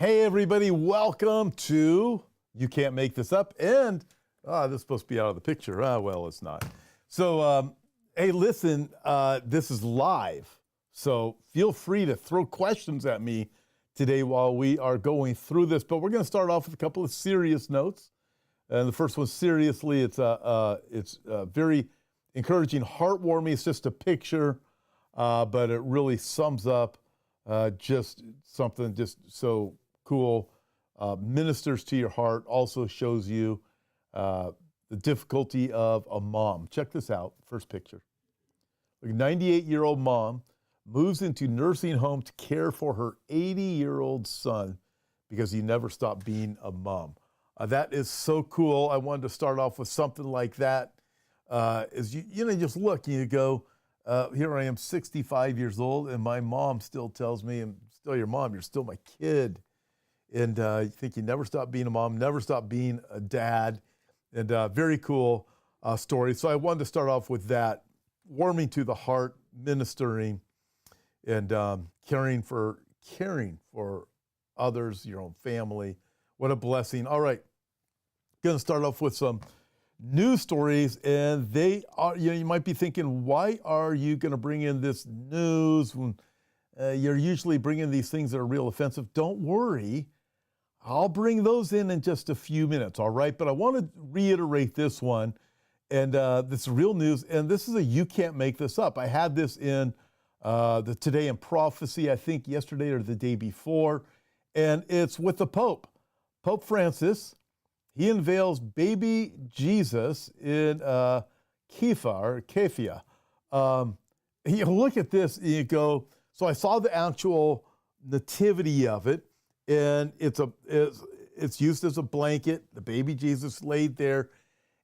Hey everybody, welcome to You Can't Make This Up, and this is supposed to be out of the picture. Well, it's not. So, hey, listen, this is live, so feel free to throw questions at me today while we are going through this, but we're going to start off with a couple of serious notes. And the first one, seriously, it's very encouraging, heartwarming. It's just a picture, but it really sums up just something just so cool, ministers to your heart, also shows you the difficulty of a mom. Check this out, first picture. A 98-year-old mom moves into nursing home to care for her 80-year-old son because he never stopped being a mom. That is so cool. I wanted to start off with something like that. As you just look and you go, here I am, 65 years old, and my mom still tells me, I'm still your mom, you're still my kid. And you think you never stop being a mom, never stop being a dad. And very cool story. So I wanted to start off with that, warming to the heart, ministering, and caring for others, your own family. What a blessing. All right, going to start off with some news stories, and they are, you might be thinking, why are you going to bring in this news when you're usually bringing these things that are real offensive? Don't worry. I'll bring those in just a few minutes, all right? But I want to reiterate this one, and this is real news, and this is You Can't Make This Up. I had this in the Today in Prophecy, I think yesterday or the day before, and it's with the Pope. Pope Francis, he unveils baby Jesus in Kefia. You look at this and you go, so I saw the actual nativity of it, and it's used as a blanket, the baby Jesus laid there.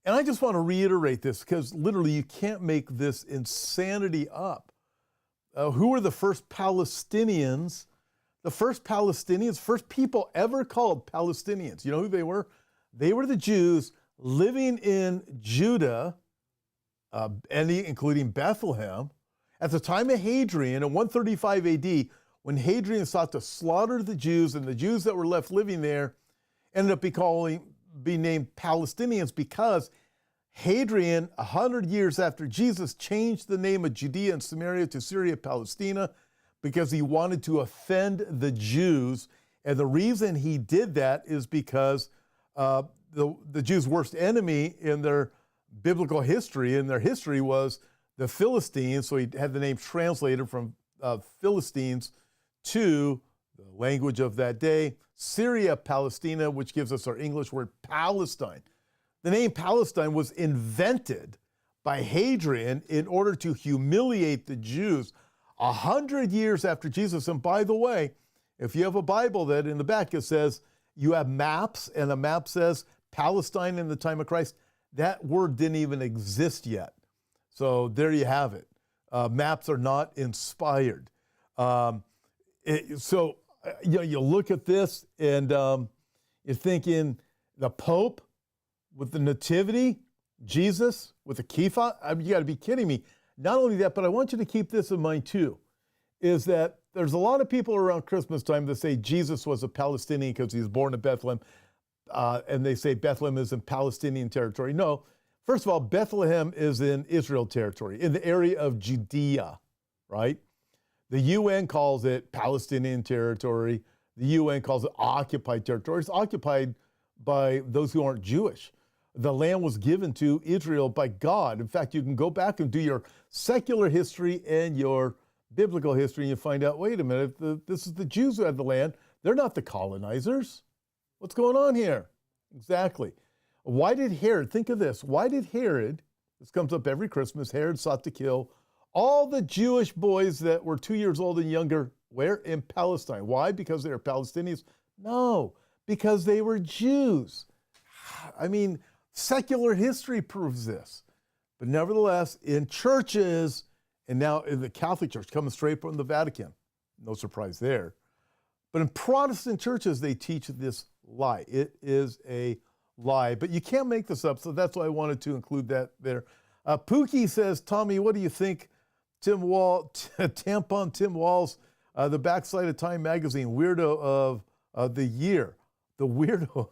And I just want to reiterate this because literally you can't make this insanity up. Who were the first Palestinians? The first people ever called Palestinians. You know who they were? They were the Jews living in Judah, including Bethlehem, at the time of Hadrian in 135 AD, when Hadrian sought to slaughter the Jews, and the Jews that were left living there ended up being named Palestinians because Hadrian, 100 years after Jesus, changed the name of Judea and Samaria to Syria Palestina because he wanted to offend the Jews. And the reason he did that is because the Jews' worst enemy in their biblical history, was the Philistines. So he had the name translated from Philistines to the language of that day, Syria Palestina, which gives us our English word Palestine. The name Palestine was invented by Hadrian in order to humiliate the Jews 100 years after Jesus. And by the way, if you have a Bible that in the back it says you have maps, and the map says Palestine in the time of Christ, that word didn't even exist yet. So there you have it. Maps are not inspired. You look at this and you're thinking the Pope with the nativity, Jesus with the kippah. You got to be kidding me. Not only that, but I want you to keep this in mind too, is that there's a lot of people around Christmas time that say Jesus was a Palestinian because he was born in Bethlehem, and they say Bethlehem is in Palestinian territory. No, first of all, Bethlehem is in Israel territory, in the area of Judea, right? The UN calls it Palestinian territory. The UN calls it occupied territory. It's occupied by those who aren't Jewish. The land was given to Israel by God. In fact, you can go back and do your secular history and your biblical history, and you find out, wait a minute, this is the Jews who had the land. They're not the colonizers. What's going on here? Exactly. Why did Herod, think of this, this comes up every Christmas, Herod sought to kill all the Jewish boys that were 2 years old and younger, where? In Palestine. Why? Because they were Palestinians? No, because they were Jews. I mean, secular history proves this. But nevertheless, in churches, and now in the Catholic Church, coming straight from the Vatican, no surprise there. But in Protestant churches, they teach this lie. It is a lie. But you can't make this up, so that's why I wanted to include that there. Pookie says, Tommy, what do you think? Tampon Tim Walls, the backside of Time magazine, weirdo of of the year. The weirdo.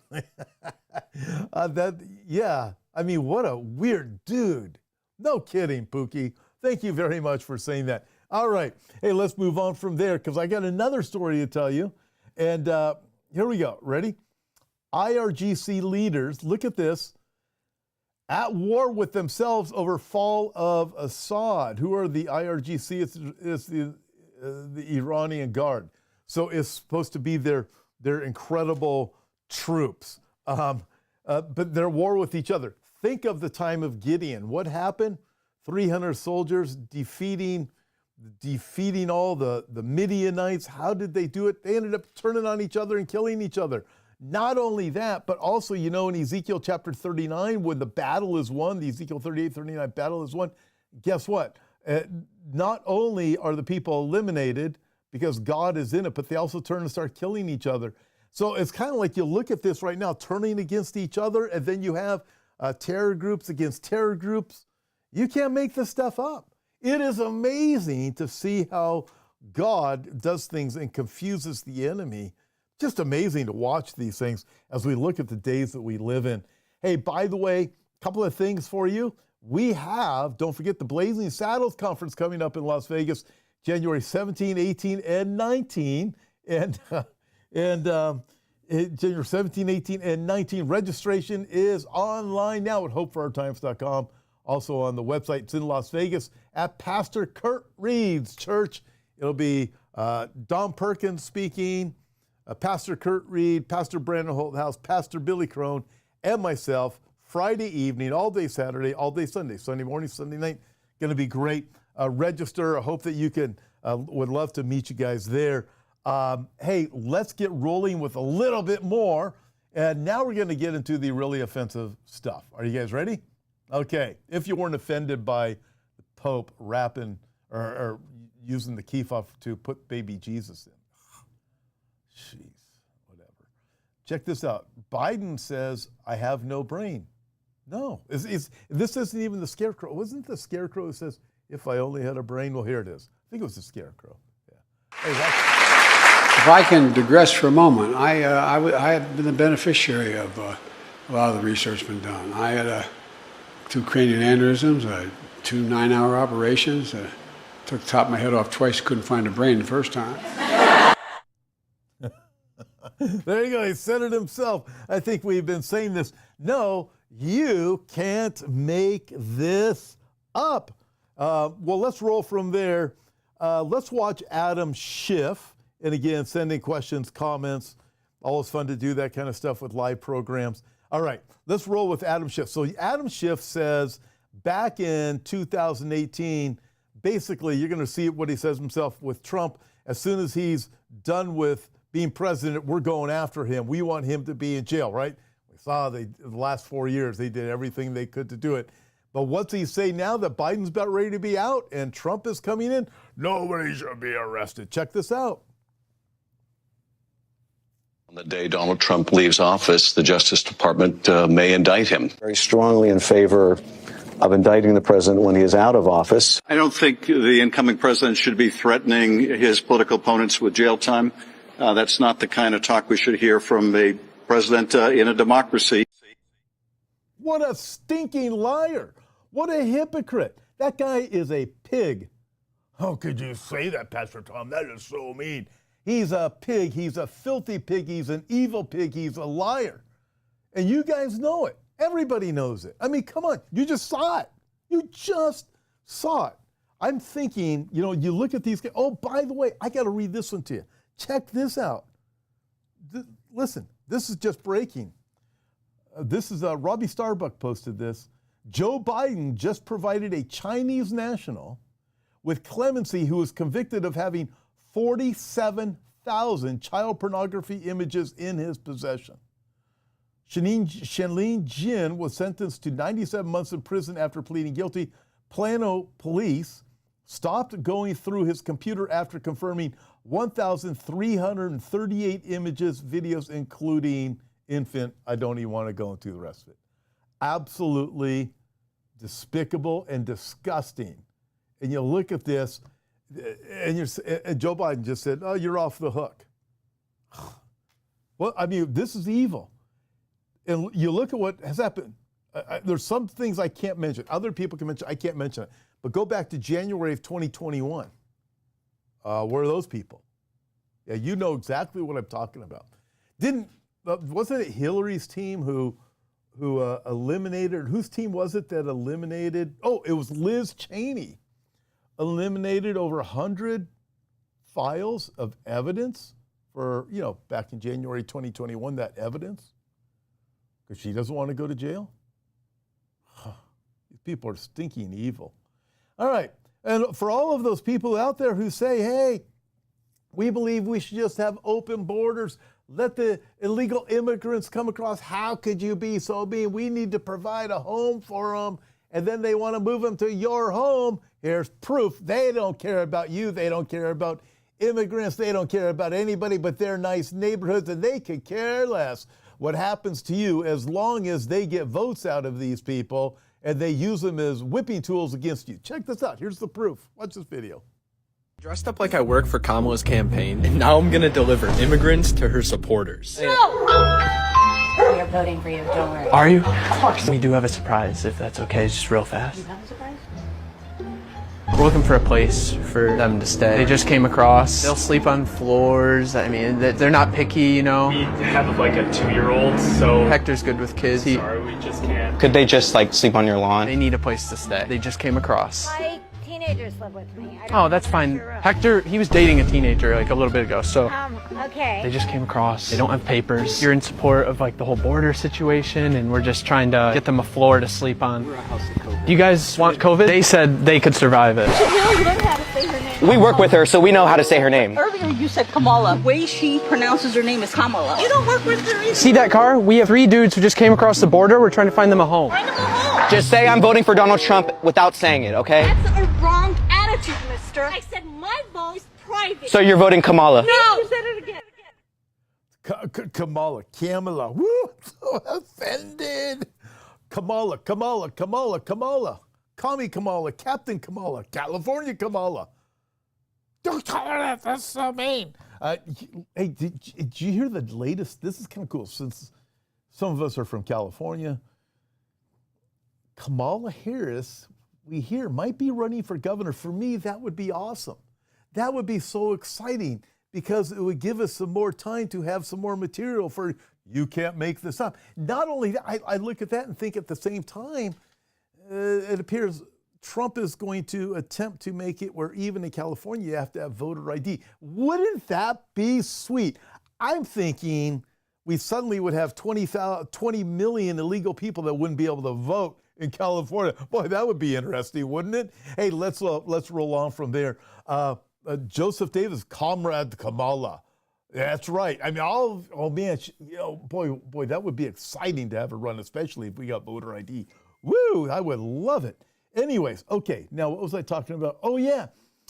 I mean, what a weird dude. No kidding, Pookie. Thank you very much for saying that. All right. Hey, let's move on from there because I got another story to tell you. And here we go. Ready? IRGC leaders, look at this, at war with themselves over fall of Assad. Who are the IRGC? It's the Iranian Guard. So it's supposed to be their incredible troops. But they're at war with each other. Think of the time of Gideon. What happened? 300 soldiers defeating all the Midianites. How did they do it? They ended up turning on each other and killing each other. Not only that, but also, in Ezekiel chapter 39, when the battle is won, the Ezekiel 38, 39 battle is won, guess what? Not only are the people eliminated because God is in it, but they also turn and start killing each other. So it's kind of like you look at this right now, turning against each other, and then you have terror groups against terror groups. You can't make this stuff up. It is amazing to see how God does things and confuses the enemy. Just amazing to watch these things as we look at the days that we live in. Hey, by the way, a couple of things for you. We have, don't forget, the Blazing Saddles Conference coming up in Las Vegas, January 17, 18, and 19. January 17, 18, and 19. Registration is online now at hopeforourtimes.com. Also on the website. It's in Las Vegas at Pastor Kurt Reed's church. It'll be Don Perkins speaking, Pastor Kurt Reed, Pastor Brandon Holthouse, Pastor Billy Crone, and myself, Friday evening, all day Saturday, all day Sunday, Sunday morning, Sunday night. Going to be great. Register. I hope that you can, would love to meet you guys there. Hey, let's get rolling with a little bit more. And now we're going to get into the really offensive stuff. Are you guys ready? Okay. If you weren't offended by the Pope rapping or using the kippah to put baby Jesus in. Jeez, whatever. Check this out. Biden says, I have no brain. No, this isn't even the scarecrow. Wasn't the scarecrow who says, if I only had a brain? Well, here it is. I think it was the scarecrow. Yeah. Hey, if I can digress for a moment, I have been the beneficiary of a lot of the research been done. I had 2 cranial aneurysms, 2 9-hour operations, took the top of my head off twice, couldn't find a brain the first time. There you go. He said it himself. I think we've been saying this. No, you can't make this up. Well, let's roll from there. Let's watch Adam Schiff. And again, sending questions, comments. Always fun to do that kind of stuff with live programs. All right, let's roll with Adam Schiff. So Adam Schiff says back in 2018, basically you're going to see what he says himself with Trump. As soon as he's done with being president, we're going after him. We want him to be in jail, right? We saw the last 4 years, they did everything they could to do it. But what's he say now that Biden's about ready to be out and Trump is coming in? Nobody should be arrested. Check this out. On the day Donald Trump leaves office, the Justice Department may indict him. Very strongly in favor of indicting the president when he is out of office. I don't think the incoming president should be threatening his political opponents with jail time. That's not the kind of talk we should hear from a president in a democracy. What a stinking liar. What a hypocrite. That guy is a pig. How could you say that, Pastor Tom? That is so mean. He's a pig. He's a filthy pig. He's an evil pig. He's a liar. And you guys know it. Everybody knows it. I mean, come on. You just saw it. You just saw it. I'm thinking, you look at these guys. Oh, by the way, I got to read this one to you. Check this out. Listen, this is just breaking. This is Robbie Starbuck posted this. Joe Biden just provided a Chinese national with clemency who was convicted of having 47,000 child pornography images in his possession. Shenlin Jin was sentenced to 97 months in prison after pleading guilty. Plano police stopped going through his computer after confirming 1,338 images, videos, including infant. I don't even want to go into the rest of it. Absolutely despicable and disgusting. And you look at this, and Joe Biden just said, oh, you're off the hook. Well, I mean, this is evil. And you look at what has happened. There's some things I can't mention. Other people can mention. I can't mention it. But go back to January of 2021. Where are those people? Yeah, you know exactly what I'm talking about. Wasn't it Hillary's team who eliminated? Whose team was it that eliminated? Oh, it was Liz Cheney. Eliminated over 100 files of evidence for, back in January 2021, that evidence, because she doesn't want to go to jail. These people are stinking evil. All right. And for all of those people out there who say, hey, we believe we should just have open borders, let the illegal immigrants come across. How could you be so mean? We need to provide a home for them. And then they want to move them to your home. Here's proof. They don't care about you. They don't care about immigrants. They don't care about anybody but their nice neighborhoods, and they could care less what happens to you as long as they get votes out of these people and they use them as whipping tools against you. Check this out. Here's the proof. Watch this video. Dressed up like I work for Kamala's campaign, and now I'm gonna deliver immigrants to her supporters. We are voting for you, don't worry. Are you? Of course. We do have a surprise, if that's okay, just real fast. You have a surprise? We're looking for a place for them to stay. They just came across. They'll sleep on floors. I mean, they're not picky, We have like a 2-year-old, so... Hector's good with kids. Sorry, we just can't. Could they just sleep on your lawn? They need a place to stay. They just came across. My teenagers live with me. Oh, that's fine. Hector, he was dating a teenager like a little bit ago, so... Okay. They just came across. They don't have papers. You're in support of the whole border situation, and we're just trying to get them a floor to sleep on. We're a house of COVID. Do you guys want COVID? They said they could survive it. You really learn how to say her name. We work with her, so we know how to say her name. Earlier you said Kamala. The way she pronounces her name is Kamala. You don't work with her either. See that car? We have 3 dudes who just came across the border. We're trying to find them a home. Find them a home. Just say I'm voting for Donald Trump without saying it, okay? That's a wrong attitude, mister. I said my vote is private. So you're voting Kamala? No. You said it again. Kamala. Woo! So offended. Kamala. Call me Kamala. Captain Kamala. California Kamala. Don't call her that. That's so mean. Hey, did you hear the latest? This is kind of cool since some of us are from California. Kamala Harris, we hear, might be running for governor. For me, that would be awesome. That would be so exciting because it would give us some more time to have some more material for you can't make this up. Not only that, I look at that and think at the same time, it appears Trump is going to attempt to make it where even in California you have to have voter ID. Wouldn't that be sweet? I'm thinking we suddenly would have 20 million illegal people that wouldn't be able to vote in California. Boy, that would be interesting, wouldn't it? Hey, let's roll on from there. Joseph Davis, Comrade Kamala. That's right. I mean, boy, that would be exciting to have her run, especially if we got voter ID. Woo, I would love it. Anyways, okay, now what was I talking about? Oh, yeah.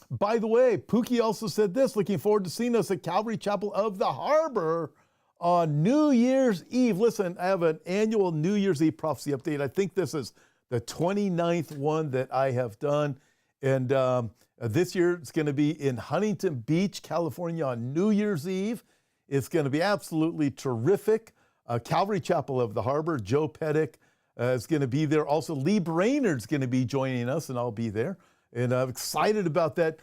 By the way, Pookie also said this, looking forward to seeing us at Calvary Chapel of the Harbor on New Year's Eve. Listen, I have an annual New Year's Eve prophecy update. I think this is the 29th one that I have done. And this year it's going to be in Huntington Beach, California on New Year's Eve. It's going to be absolutely terrific. Calvary Chapel of the Harbor, Joe Pettick is going to be there. Also, Lee Brainerd's going to be joining us, and I'll be there. And I'm excited about that.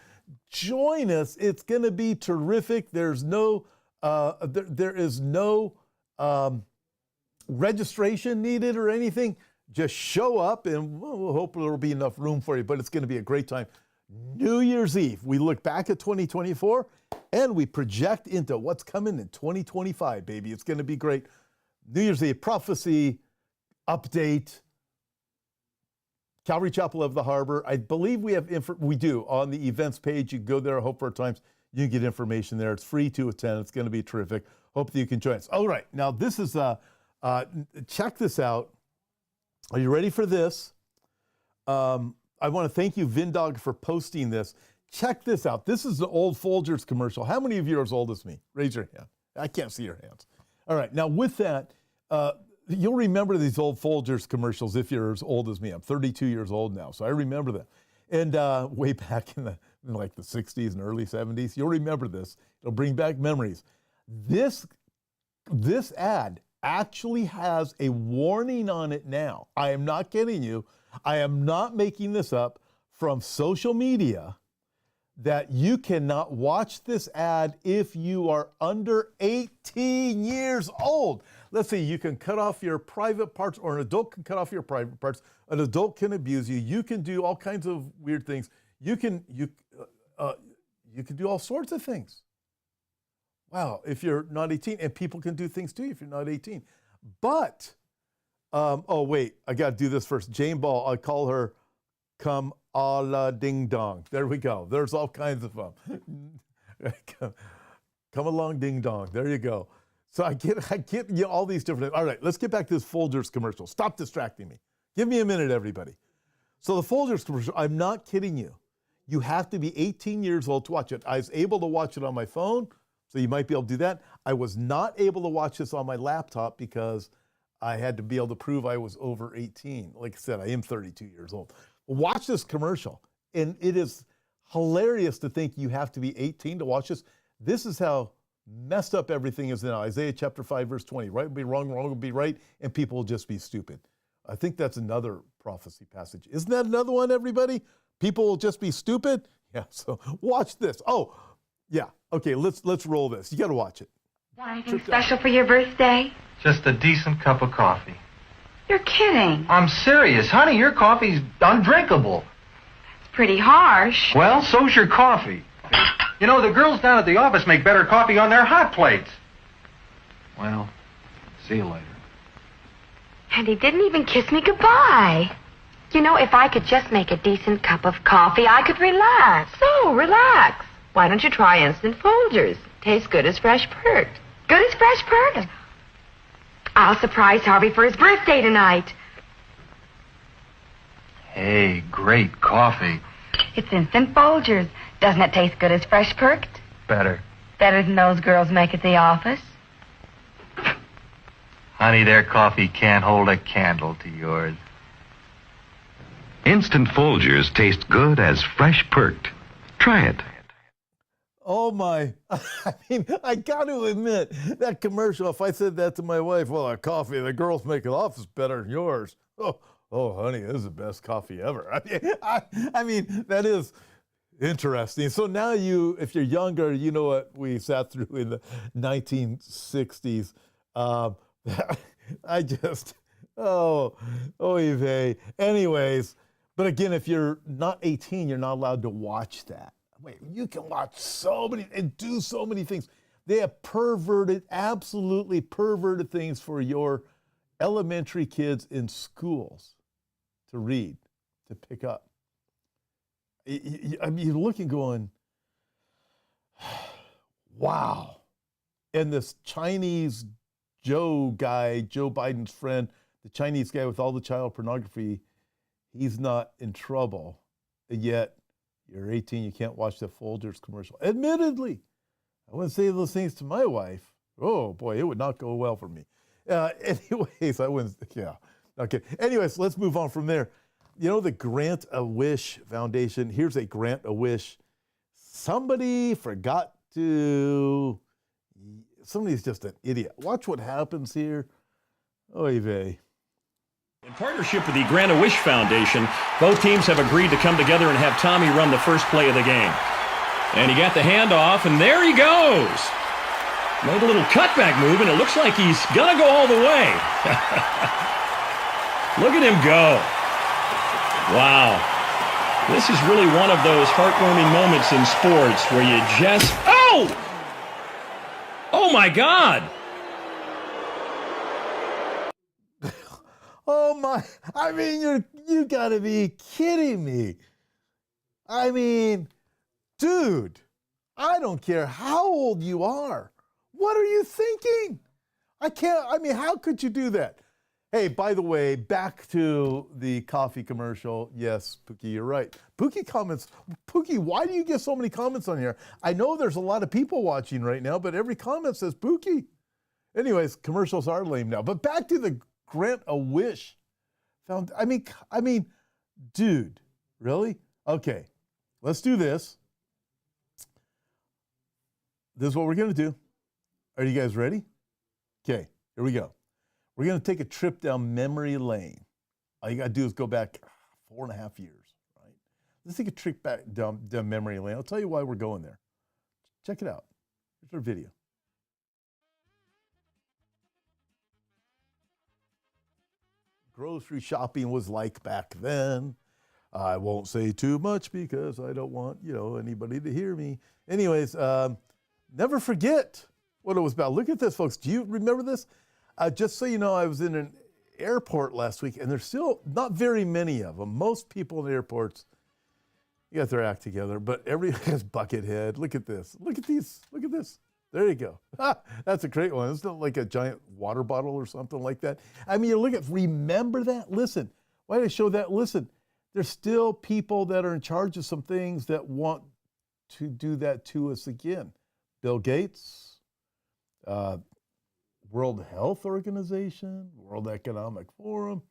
Join us. It's going to be terrific. There's no, there is no registration needed or anything. Just show up, and we'll hope there will be enough room for you. But it's going to be a great time. New Year's Eve. We look back at 2024, and we project into what's coming in 2025, baby. It's going to be great. New Year's Eve prophecy update. Calvary Chapel of the Harbor. I believe we have we do on the events page. You can go there, Hope for Our Times. You can get information there. It's free to attend. It's going to be terrific. Hope that you can join us. All right, now this is check this out. Are you ready for this? I want to thank you, Vindog, for posting this. Check this out. This is the old Folgers commercial. How many of you are as old as me? Raise your hand. I can't see your hands. All right, now with that, you'll remember these old Folgers commercials if you're as old as me. I'm 32 years old now, so I remember them. And way back in like the 60s and early 70s, you'll remember this. It'll bring back memories. This This ad actually has a warning on it now. I am not kidding you. I am not making this up, from social media, that you cannot watch this ad if you are under 18 years old. Let's see, you can cut off your private parts, or an adult can cut off your private parts. An adult can abuse you. You can do all kinds of weird things. You can do all sorts of things. Wow, if you're not 18, and people can do things too if you're not 18. But, oh wait, I got to do this first. Jane Ball, I call her Come a la Ding Dong. There we go. There's all kinds of them. Come along Ding Dong. There you go. So I get you know, all these different. All right, let's get back to this Folgers commercial. Stop distracting me. Give me a minute, everybody. So the Folgers commercial, I'm not kidding you. You have to be 18 years old to watch it. I was able to watch it on my phone, so you might be able to do that. I was not able to watch this on my laptop because I had to be able to prove I was over 18. Like I said, I am 32 years old. Watch this commercial, and it is hilarious to think you have to be 18 to watch this. This is how messed up everything is now. Isaiah chapter 5, verse 20. Right will be wrong, wrong will be right, and people will just be stupid. I think that's another prophecy passage. Isn't that another one, everybody? People will just be stupid? Yeah, so watch this. Oh, yeah. Okay, let's roll this. You got to watch it. Want anything special for your birthday? Just a decent cup of coffee. You're kidding. I'm serious. Honey, your coffee's undrinkable. It's pretty harsh. Well, so's your coffee. You know, the girls down at the office make better coffee on their hot plates. Well, see you later. And he didn't even kiss me goodbye. You know, if I could just make a decent cup of coffee, I could relax. So, relax. Why don't you try Instant Folgers? Tastes good as fresh perked. Good as fresh perked. I'll surprise Harvey for his birthday tonight. Hey, great coffee. It's Instant Folgers. Doesn't it taste good as fresh perked? Better. Better than those girls make at the office? Honey, their coffee can't hold a candle to yours. Instant Folgers taste good as fresh perked. Try it. Oh my, I mean, I got to admit, that commercial, if I said that to my wife, well, our coffee, the girls make it office better than yours. Oh, honey, this is the best coffee ever. I mean, that is interesting. So now if you're younger, you know what we sat through in the 1960s. Oy vey. Anyways, but again, if you're not 18, you're not allowed to watch that. Wait, you can watch so many and do so many things. They have absolutely perverted things for your elementary kids in schools to read, to pick up. I mean, you're looking going, wow. And this Chinese Joe guy, Joe Biden's friend, the Chinese guy with all the child pornography, he's not in trouble. And yet, you're 18, you can't watch the Folgers commercial. Admittedly, I wouldn't say those things to my wife. Oh boy, it would not go well for me. Anyways, I wouldn't, yeah. Okay, anyways, let's move on from there. You know, the Grant a Wish Foundation, here's a Grant a Wish. Somebody's just an idiot. Watch what happens here. Oy vey. In partnership with the Grant a Wish Foundation, both teams have agreed to come together and have Tommy run the first play of the game. And he got the handoff, and there he goes. Made a little cutback move, and it looks like he's going to go all the way. Look at him go. Wow. This is really one of those heartwarming moments in sports where you just... Oh! Oh, my God. Oh my, I mean, you gotta be kidding me. I mean, dude, I don't care how old you are. What are you thinking? How could you do that? Hey, by the way, back to the coffee commercial. Yes, Pookie, you're right. Pookie, why do you get so many comments on here? I know there's a lot of people watching right now, but every comment says Pookie. Anyways, commercials are lame now. But back to the Grant a Wish. I mean, dude, really? Okay, let's do this. This is what we're gonna do. Are you guys ready? Okay, here we go. We're going to take a trip down memory lane. All you got to do is go back 4.5 years, right? Let's take a trip back down memory lane. I'll tell you why we're going there. Check it out. Here's our video. Grocery shopping was like back then. I won't say too much because I don't want, anybody to hear me. Anyways, never forget what it was about. Look at this, folks. Do you remember this? Just so you know, I was in an airport last week, and there's still not very many of them. Most people in airports, you got their act together, but everybody has buckethead. Look at this. Look at these. Look at this. There you go. That's a great one. It's not like a giant water bottle or something like that. I mean, remember that? Listen, why did I show that? Listen, there's still people that are in charge of some things that want to do that to us again. Bill Gates, World Health Organization, World Economic Forum,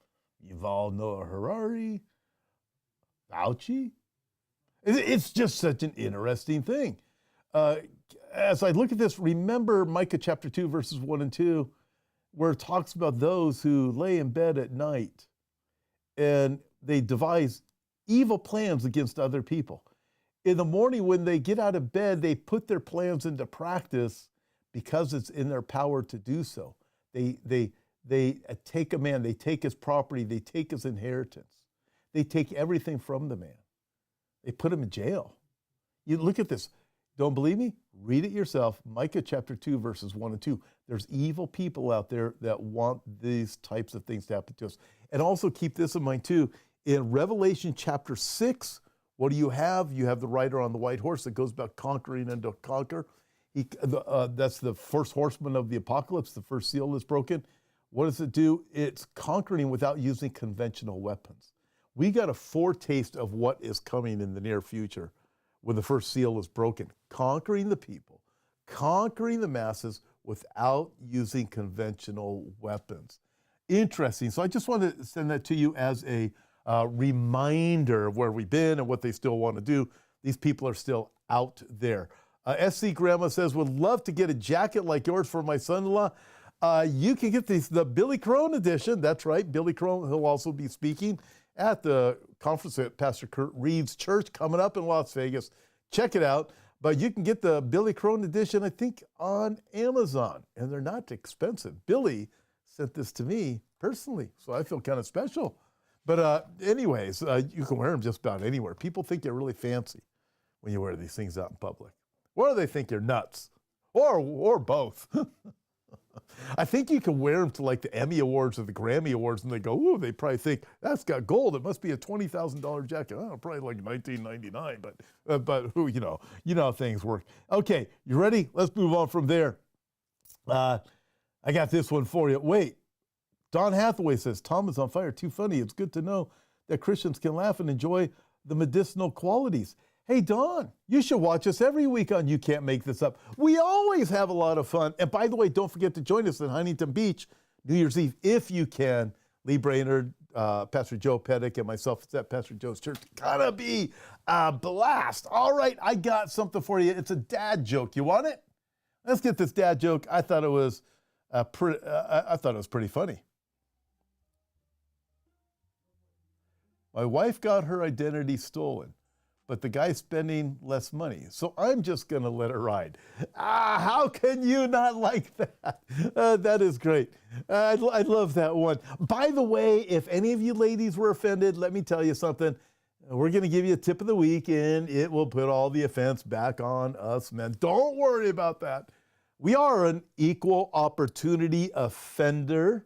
Yuval Noah Harari, Fauci. It's just such an interesting thing. As I look at this, remember Micah chapter 2, verses 1 and 2, where it talks about those who lay in bed at night and they devise evil plans against other people. In the morning, when they get out of bed, they put their plans into practice because it's in their power to do so. They take a man, they take his property, they take his inheritance. They take everything from the man. They put him in jail. You look at this. Don't believe me? Read it yourself. Micah chapter 2, verses 1 and 2. There's evil people out there that want these types of things to happen to us. And also keep this in mind too. In Revelation chapter 6, what do you have? You have the rider on the white horse that goes about conquering and to conquer. That's the first horseman of the apocalypse. The first seal is broken. What does it do? It's conquering without using conventional weapons. We got a foretaste of what is coming in the near future when the first seal is broken. Conquering the people, conquering the masses without using conventional weapons. Interesting. So I just wanted to send that to you as a reminder of where we've been and what they still want to do. These people are still out there. SC Grandma says, would love to get a jacket like yours for my son-in-law. You can get the Billy Crone edition. That's right, Billy Crone. He'll also be speaking at the conference at Pastor Kurt Reed's church coming up in Las Vegas. Check it out. But you can get the Billy Crone edition, I think, on Amazon. And they're not expensive. Billy sent this to me personally, so I feel kind of special. But anyways, you can wear them just about anywhere. People think you're really fancy when you wear these things out in public. Or they think you're nuts. Or both. I think you can wear them to like the Emmy Awards or the Grammy Awards, and they go, ooh, they probably think, that's got gold. It must be a $20,000 jacket. Oh, probably like $19.99, but who, you know how things work. Okay, you ready? Let's move on from there. I got this one for you. Wait, Don Hathaway says, Tom is on fire. Too funny. It's good to know that Christians can laugh and enjoy the medicinal qualities. Hey, Don, you should watch us every week on You Can't Make This Up. We always have a lot of fun. And by the way, don't forget to join us in Huntington Beach, New Year's Eve, if you can. Lee Brainerd, Pastor Joe Pettick, and myself, it's at Pastor Joe's church. Gotta be a blast. All right, I got something for you. It's a dad joke. You want it? Let's get this dad joke. I thought it was pretty funny. My wife got her identity stolen, but the guy's spending less money, so I'm just going to let it ride. How can you not like that? That is great. I love that one. By the way, if any of you ladies were offended, let me tell you something. We're going to give you a tip of the week, and it will put all the offense back on us men. Don't worry about that. We are an equal opportunity offender,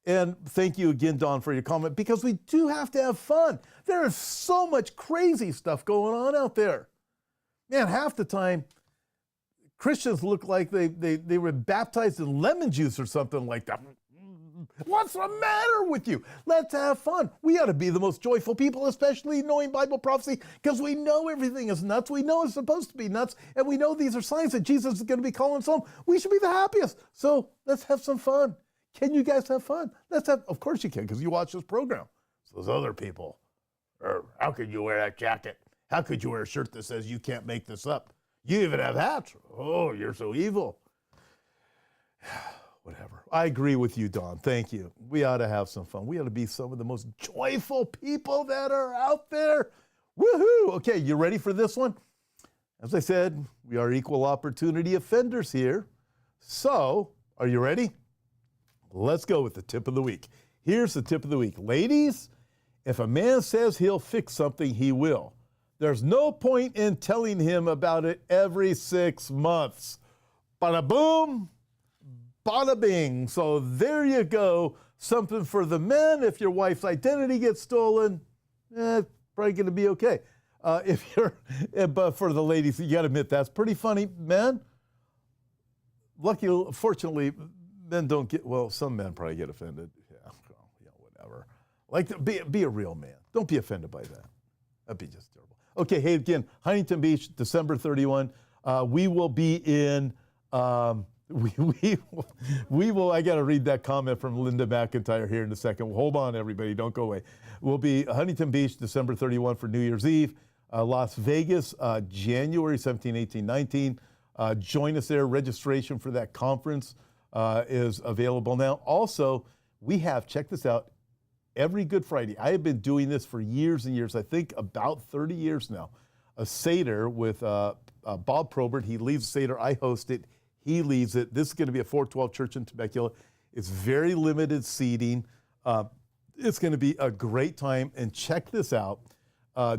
and thank you again, Don, for your comment, because we do have to have fun. There is so much crazy stuff going on out there. Man, half the time, Christians look like they were baptized in lemon juice or something like that. What's the matter with you? Let's have fun. We ought to be the most joyful people, especially knowing Bible prophecy, because we know everything is nuts. We know it's supposed to be nuts, and we know these are signs that Jesus is going to be calling us home. We should be the happiest. So let's have some fun. Can you guys have fun? Of course you can, because you watch this program. So those other people, how could you wear that jacket? How could you wear a shirt that says you can't make this up? You even have hats. Oh, you're so evil. Whatever. I agree with you, Don. Thank you. We ought to have some fun. We ought to be some of the most joyful people that are out there. Woohoo! Okay, you ready for this one? As I said, we are equal opportunity offenders here. So, are you ready? Let's go with the tip of the week. Here's the tip of the week. Ladies, if a man says he'll fix something, he will. There's no point in telling him about it every 6 months. Bada boom, bada bing. So there you go. Something for the men. If your wife's identity gets stolen, probably going to be okay. But for the ladies, you got to admit, that's pretty funny. Men, fortunately, men don't get, well, some men probably get offended. Yeah, whatever. Like, be a real man. Don't be offended by that. That'd be just terrible. Okay, hey, again, Huntington Beach, December 31. We will be in, we will, I got to read that comment from Linda McIntyre here in a second. Hold on, everybody, don't go away. We'll be Huntington Beach, December 31 for New Year's Eve. Las Vegas, January 17, 18, 19. Join us there. Registration for that conference is available now. Also, we have, check this out, every Good Friday. I have been doing this for years and years, I think about 30 years now. A Seder with Bob Probert. He leads the Seder. I host it. He leads it. This is going to be a 412 church in Temecula. It's very limited seating. It's going to be a great time. And check this out.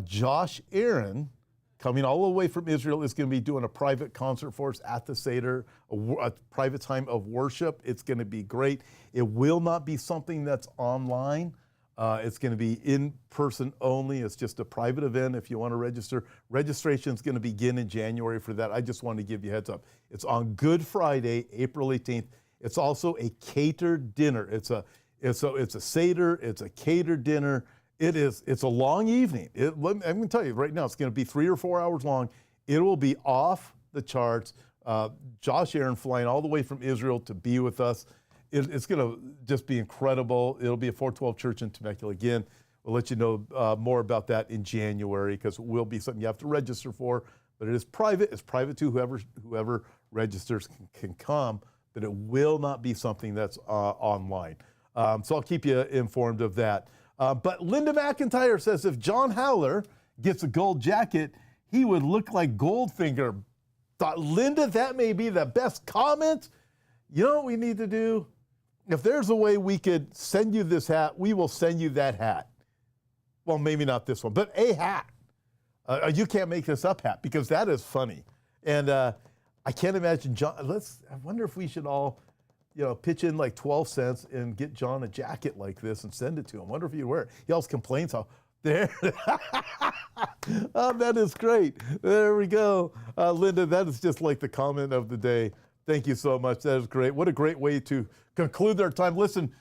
Josh Aaron, coming all the way from Israel, is going to be doing a private concert for us at the Seder, a private time of worship. It's going to be great. It will not be something that's online. It's going to be in person only. It's just a private event if you want to register. Registration is going to begin in January for that. I just wanted to give you a heads up. It's on Good Friday, April 18th. It's also a catered dinner. It's a Seder. It's a catered dinner. It's a long evening. I'm going to tell you right now, it's going to be 3 or 4 hours long. It will be off the charts. Josh Aaron flying all the way from Israel to be with us. It's going to just be incredible. It'll be a 412 church in Temecula. Again, we'll let you know more about that in January because it will be something you have to register for. But it is private. It's private to whoever registers can come. But it will not be something that's online. So I'll keep you informed of that. But Linda McIntyre says if John Howler gets a gold jacket, he would look like Goldfinger. Thought, Linda, that may be the best comment. You know what we need to do? If there's a way we could send you this hat, we will send you that hat. Well, maybe not this one, but a hat. You can't make this up hat because that is funny. And I can't imagine John. I wonder if we should all, pitch in like 12 cents and get John a jacket like this and send it to him. I wonder if he'd wear it. He always complains how there. Oh, that is great. There we go. Linda, that is just like the comment of the day. Thank you so much. That is great. What a great way to conclude our time. Listen,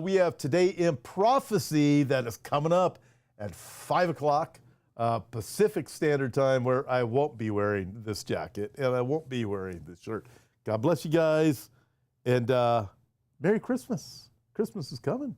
we have Today in Prophecy that is coming up at 5 o'clock Pacific Standard Time, where I won't be wearing this jacket and I won't be wearing this shirt. God bless you guys, and Merry Christmas. Christmas is coming.